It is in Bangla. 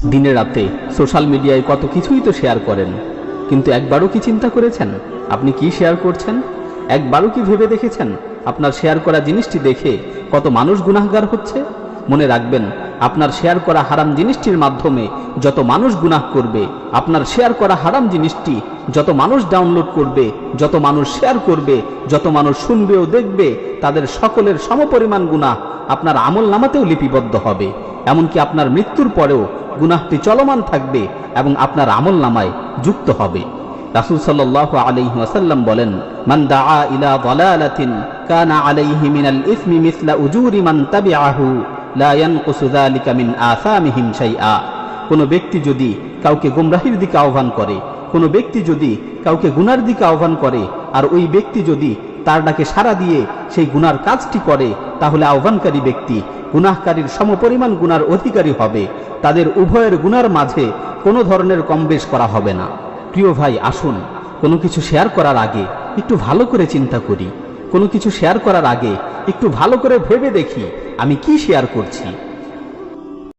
দিনে রাতে সোশ্যাল মিডিয়ায় কত কিছুই তো শেয়ার করেন, কিন্তু একবারও কি চিন্তা করেছেন আপনি কি শেয়ার করছেন? একবারও কি ভেবে দেখেছেন আপনার শেয়ার করা জিনিসটি দেখে কত মানুষ গুনাহগার হচ্ছে? মনে রাখবেন, আপনার শেয়ার করা হারাম জিনিসটির মাধ্যমে যত মানুষ গুনাহ করবে, আপনার শেয়ার করা হারাম জিনিসটি যত মানুষ ডাউনলোড করবে, যত মানুষ শেয়ার করবে, যত মানুষ শুনবে ও দেখবে, তাদের সকলের সমপরিমাণ গুনাহ আপনার আমল নামাতেও লিপিবদ্ধ হবে। এমনকি আপনার মৃত্যুর পরেও গুনাহটি চলমান থাকবে এবং আপনার আমল নামায় যুক্ত হবে। রাসূল সাল্লাল্লাহু আলাইহি ওয়াসাল্লাম বলেন, মান দাআ ইলা দালালাতিন কানা আলাইহি মিনাল ইসমি মিসলা উজুরি মান তাবিআহু লা ইয়ানকুসু যালিকা মিন আসামিহিম শাইআ। কোনো ব্যক্তি যদি কাউকে গোমরাহির দিকে আহ্বান করে, কোনো ব্যক্তি যদি কাউকে গুনার দিকে আহ্বান করে, আর ওই ব্যক্তি যদি তার ডাকে সাড়া দিয়ে সেই গুনার কাজটি করে, তাহলে আহ্বানকারী ব্যক্তি গুনাহকারীর সমপরিমাণ গুনার অধিকারী হবে। তাদের উভয়ের গুনার মাঝে কোনো ধরনের কমবেশ করা হবে না। প্রিয় ভাই, আসুন কোনো কিছু শেয়ার করার আগে একটু ভালো করে চিন্তা করি। কোনো কিছু শেয়ার করার আগে একটু ভালো করে ভেবে দেখি আমি কি শেয়ার করছি।